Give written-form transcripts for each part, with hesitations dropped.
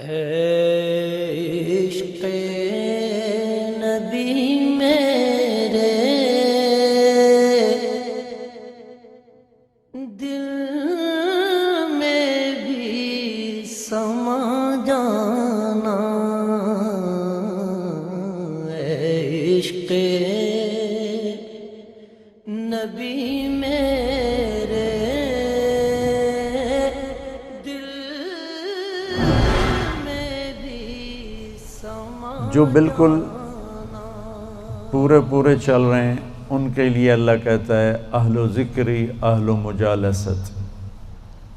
عشق نبی میرے دل میں بھی سما جانا، عشق نبی میرے دل میں بھی سما جو بالکل پورے چل رہے ہیں ان کے لیے اللہ کہتا ہے اہل و ذکری اہل و مجالست،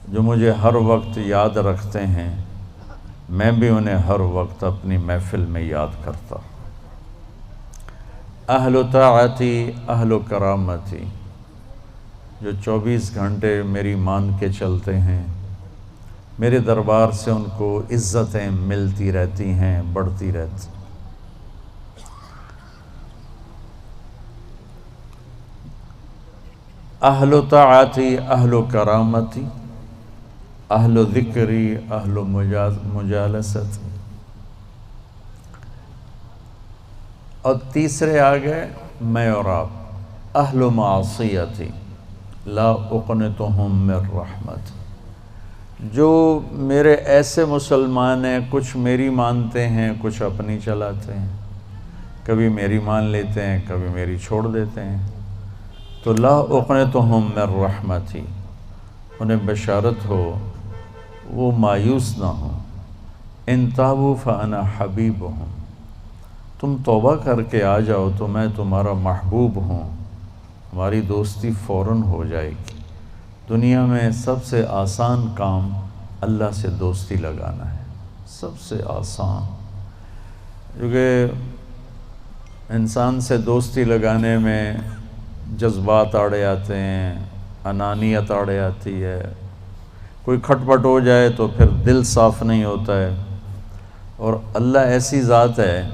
جو مجھے ہر وقت یاد رکھتے ہیں میں بھی انہیں ہر وقت اپنی محفل میں یاد کرتا ہوں۔ اہل و طاعتی اہل و کرامتی، جو 24 گھنٹے میری مان کے چلتے ہیں، میرے دربار سے ان کو عزتیں ملتی رہتی ہیں، بڑھتی رہتی۔ اہل و طاعتی اہل و کرامتی اہل و ذکری اہل و مجالست، اور تیسرے آگئے میں اور آپ اہل و معصیتی لا اقنتہم من رحمت، جو میرے ایسے مسلمان ہیں کچھ میری مانتے ہیں کچھ اپنی چلاتے ہیں، کبھی میری مان لیتے ہیں کبھی میری چھوڑ دیتے ہیں، تو لا اقنتہم من رحمتی، انہیں بشارت ہو وہ مایوس نہ ہوں، ان تابوا فانا حبیبہم، تم توبہ کر کے آ جاؤ تو میں تمہارا محبوب ہوں، ہماری دوستی فوراً ہو جائے گی۔ دنیا میں سب سے آسان کام اللہ سے دوستی لگانا ہے، سب سے آسان، کیونکہ انسان سے دوستی لگانے میں جذبات آڑے آتے ہیں، انانیت آڑے آتی ہے، کوئی کھٹ پٹ ہو جائے تو پھر دل صاف نہیں ہوتا ہے، اور اللہ ایسی ذات ہے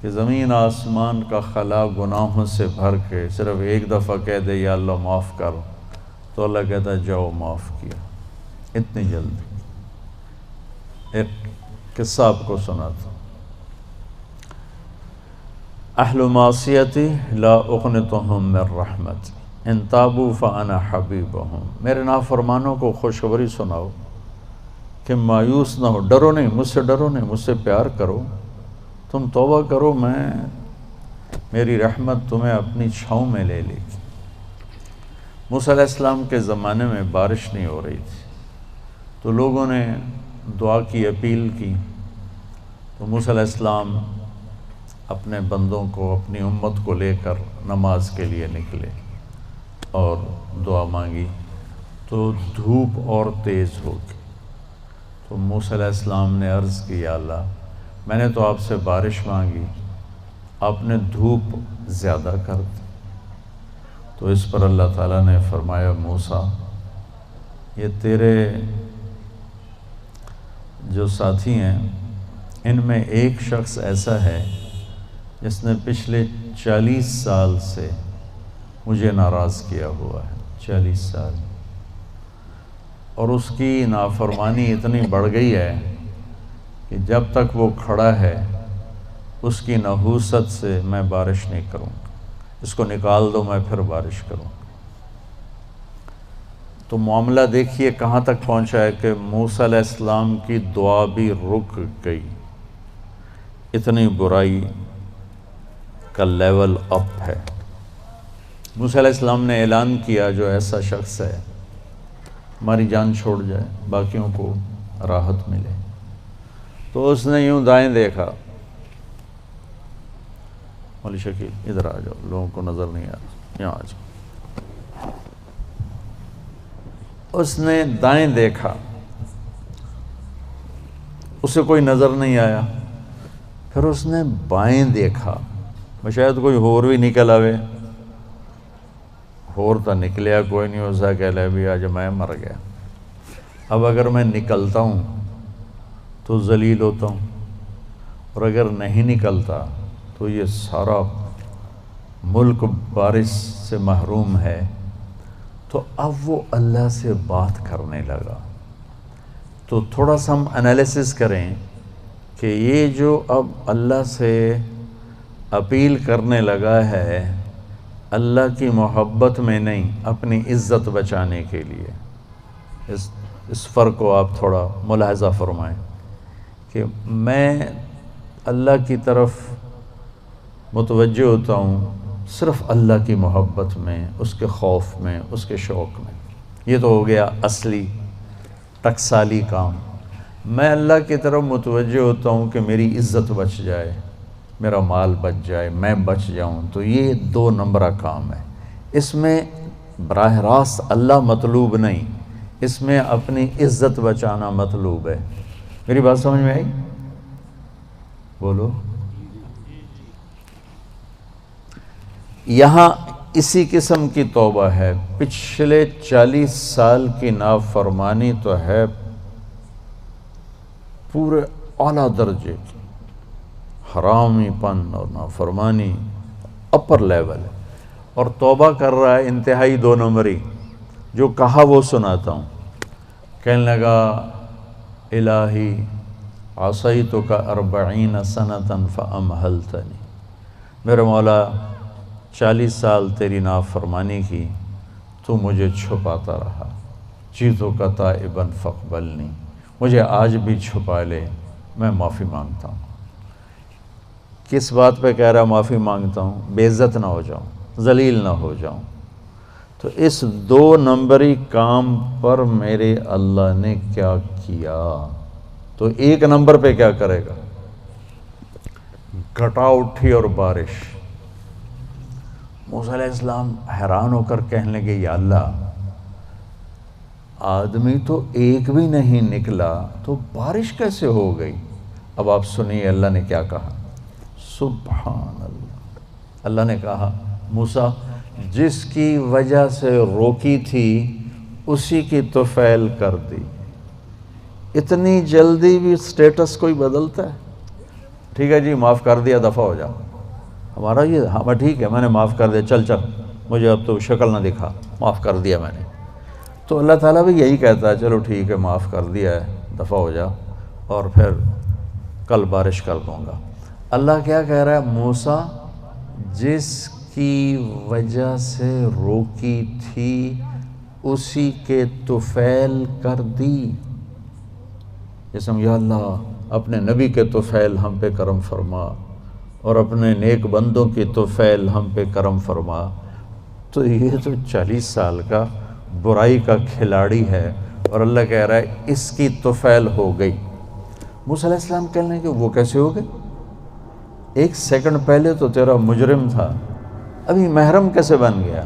کہ زمین آسمان کا خلا گناہوں سے بھر کے صرف ایک دفعہ کہہ دے یا اللہ معاف کر، تو اللہ کہتا ہے جاؤ معاف کیا، اتنی جلدی۔ ایک قصہ آپ کو سناتا ہوں۔ اہل معصیتی لا اقنتہم من رحمت ان تابوا فانا حبیبہم، میرے نافرمانوں کو خوشخبری سناؤ کہ مایوس نہ ہو، ڈرو نہیں، مجھ سے ڈرو نہیں، مجھ سے پیار کرو، تم توبہ کرو، میری رحمت تمہیں اپنی چھاؤں میں لے لے گی۔ موسیٰ علیہ السلام کے زمانے میں بارش نہیں ہو رہی تھی، تو لوگوں نے دعا کی اپیل کی، تو موسیٰ علیہ السلام اپنے بندوں کو اپنی امت کو لے کر نماز کے لیے نکلے اور دعا مانگی، تو دھوپ اور تیز ہو گئی۔ تو موسیٰ علیہ السلام نے عرض کی یا اللہ میں نے تو آپ سے بارش مانگی، آپ نے دھوپ زیادہ کر دی۔ تو اس پر اللہ تعالیٰ نے فرمایا موسیٰ یہ تیرے جو ساتھی ہیں ان میں ایک شخص ایسا ہے جس نے پچھلے 40 سال سے مجھے ناراض کیا ہوا ہے، 40 سال، اور اس کی نافرمانی اتنی بڑھ گئی ہے کہ جب تک وہ کھڑا ہے اس کی نحوست سے میں بارش نہیں کروں گا، اس کو نکال دو میں پھر بارش کروں گا۔ تو معاملہ دیکھیے کہاں تک پہنچا ہے کہ موسیٰ علیہ السلام کی دعا بھی رک گئی، اتنی برائی کا لیول اپ ہے۔ موسیٰ علیہ السلام نے اعلان کیا جو ایسا شخص ہے ہماری جان چھوڑ جائے باقیوں کو راحت ملے، تو اس نے یوں دائیں دیکھا، مولی شکیل ادھر آ جاؤ، لوگوں کو نظر نہیں آ رہا، یہاں آ جاؤ۔ اس نے دائیں دیکھا، اسے کوئی نظر نہیں آیا، پھر اس نے بائیں دیکھا، شاید کوئی ہور بھی نکل آوے، ہور تو نکلیا کوئی نہیں، اسا کہہ لے بھی آج میں مر گیا، اب اگر میں نکلتا ہوں تو ذلیل ہوتا ہوں، اور اگر نہیں نکلتا تو یہ سارا ملک بارش سے محروم ہے۔ تو اب وہ اللہ سے بات کرنے لگا، تو تھوڑا سا ہم انالیسس کریں کہ یہ جو اب اللہ سے اپیل کرنے لگا ہے اللہ کی محبت میں نہیں، اپنی عزت بچانے کے لیے، اس فرق کو آپ تھوڑا ملاحظہ فرمائیں کہ میں اللہ کی طرف متوجہ ہوتا ہوں صرف اللہ کی محبت میں، اس کے خوف میں، اس کے شوق میں۔ یہ تو ہو گیا اصلی ٹکسالی کام۔ میں اللہ کی طرف متوجہ ہوتا ہوں کہ میری عزت بچ جائے، میرا مال بچ جائے، میں بچ جاؤں، تو یہ 2 نمبرہ کام ہے۔ اس میں براہ راست اللہ مطلوب نہیں، اس میں اپنی عزت بچانا مطلوب ہے۔ میری بات سمجھ میں آئی؟ بولو۔ یہاں اسی قسم کی توبہ ہے، پچھلے 40 سال کی نافرمانی تو ہے پورے اعلیٰ درجے کی، حرامی پن اور نافرمانی اپر لیول ہے، اور توبہ کر رہا ہے انتہائی 2 نمبری۔ جو کہا وہ سناتا ہوں۔ کہنے لگا الہی عصیتک 40 سنة فامہلتنی، میرے مولا 40 سال تیری نافرمانی کی، تو مجھے چھپاتا رہا، جئتک تائبا فاقبلنی، مجھے آج بھی چھپا لے، میں معافی مانگتا ہوں۔ کس بات پہ کہہ رہا معافی مانگتا ہوں؟ بے عزت نہ ہو جاؤں، ذلیل نہ ہو جاؤں۔ تو اس 2 نمبری کام پر میرے اللہ نے کیا کیا؟ تو 1 نمبر پہ کیا کرے گا؟ گھٹا اٹھی اور بارش۔ موسیٰ علیہ السلام حیران ہو کر کہنے لگے یا اللہ، آدمی تو ایک بھی نہیں نکلا تو بارش کیسے ہو گئی؟ اب آپ سنیے اللہ نے کیا کہا۔ سبحان اللہ، اللہ نے کہا موسیٰ جس کی وجہ سے روکی تھی اسی کی طفیل کر دی۔ اتنی جلدی بھی سٹیٹس کوئی بدلتا ہے؟ ٹھیک ہے جی معاف کر دیا، دفع ہو جا۔ ہمارا یہ ہاں ٹھیک ہے میں نے معاف کر دیا، چل مجھے اب تو شکل نہ دکھا، معاف کر دیا میں نے۔ تو اللہ تعالیٰ بھی یہی کہتا ہے چلو ٹھیک ہے معاف کر دیا ہے، دفع ہو جا، اور پھر کل بارش کر دوں گا۔ اللہ کیا کہہ رہا ہے؟ موسیٰ جس کی وجہ سے روکی تھی اسی کے طفیل کر دی۔ جیسے یا اللہ اپنے نبی کے طفیل ہم پہ کرم فرما، اور اپنے نیک بندوں کی طفیل ہم پہ کرم فرما۔ تو یہ تو 40 سال کا برائی کا کھلاڑی ہے، اور اللہ کہہ رہا ہے اس کی طفیل ہو گئی۔ موسیٰ علیہ السلام کہنے لگے وہ کیسے ہو گئی؟ 1 سیکنڈ پہلے تو تیرا مجرم تھا، ابھی محرم کیسے بن گیا؟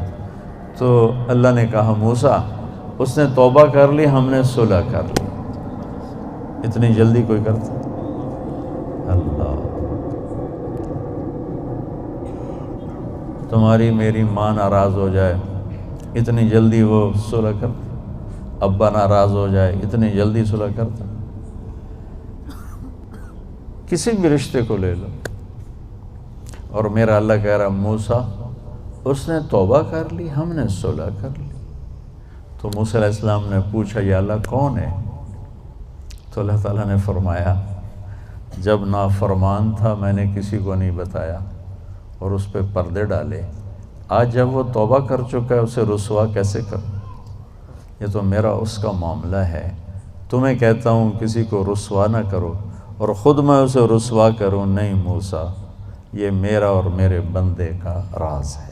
تو اللہ نے کہا موسیٰ اس نے توبہ کر لی، ہم نے صلح کر لی۔ اتنی جلدی کوئی کرتا؟ اللہ، تمہاری میری ماں ناراض ہو جائے اتنی جلدی وہ صلح کرتا؟ ابا ناراض ہو جائے اتنی جلدی صلح کرتا؟ کسی بھی رشتے کو لے لو، اور میرا اللہ کہہ رہا موسیٰ اس نے توبہ کر لی، ہم نے صلح کر لی۔ تو موسیٰ علیہ السلام نے پوچھا یا اللہ کون ہے؟ تو اللہ تعالیٰ نے فرمایا جب نافرمان تھا میں نے کسی کو نہیں بتایا اور اس پہ پردے ڈالے، آج جب وہ توبہ کر چکا ہے اسے رسوا کیسے کروں؟ یہ تو میرا اس کا معاملہ ہے، تمہیں کہتا ہوں کسی کو رسوا نہ کرو اور خود میں اسے رسوا کروں نہیں موسیٰ، یہ میرا اور میرے بندے کا راز ہے۔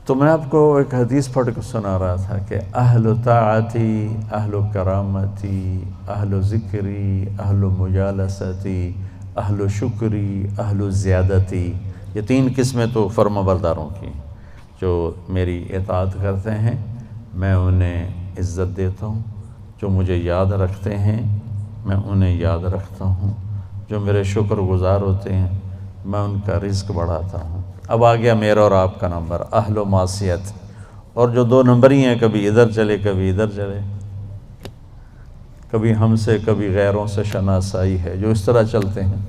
تو میں آپ کو ایک حدیث پڑھ کے سنا رہا تھا کہ اہل طاعتی، اہل کرامتی، اہل ذکری، اہل مجالستی، اہل شکری، اہل زیادتی، یہ 3 قسمیں تو فرما برداروں کی جو میری اطاعت کرتے ہیں میں انہیں عزت دیتا ہوں، جو مجھے یاد رکھتے ہیں میں انہیں یاد رکھتا ہوں، جو میرے شکر گزار ہوتے ہیں میں ان کا رزق بڑھاتا ہوں۔ اب آ گیا میرا اور آپ کا نمبر، اہل و معصیت، اور جو 2 نمبر ہی ہیں، کبھی ادھر چلے کبھی ادھر چلے، کبھی ہم سے کبھی غیروں سے شناسائی ہے، جو اس طرح چلتے ہیں،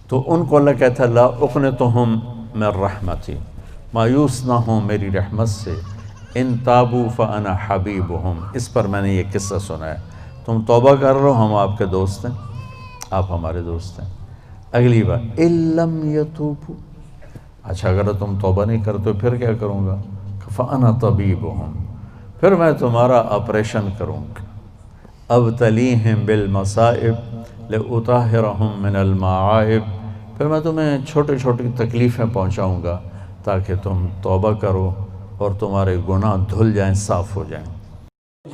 تو ان کو اللہ کہتا ہے لا اقنطہم من رحمتی، مایوس نہ ہوں میری رحمت سے، ان تابوا فانا حبیبہم۔ اس پر میں نے یہ قصہ سنا ہے، تو تم توبہ کر لو، ہم آپ کے دوست ہیں، آپ ہمارے دوست ہیں۔ اگلی بات اِلَّمْ يَتُوبُوا، اچھا اگر تم توبہ نہیں کرتے پھر کیا کروں گا؟ فَأَنَا طَبِيبُهُمْ، پھر میں تمہارا آپریشن کروں گا۔ أَبْتَلِيهِمْ بِالْمَصَائِبِ لِأُطَهِّرَهُمْ مِنَ الْمَعَائِبِ، پھر میں تمہیں چھوٹی چھوٹی تکلیفیں پہنچاؤں گا تاکہ تم توبہ کرو اور تمہارے گناہ دھل جائیں، صاف ہو جائیں۔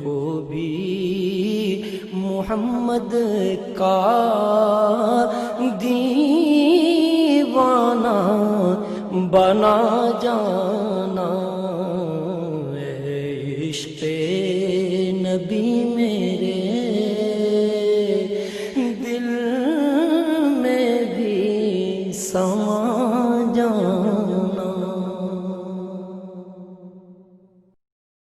کو بھی محمد کا دیوانہ بنا جانا، عشق نبی میں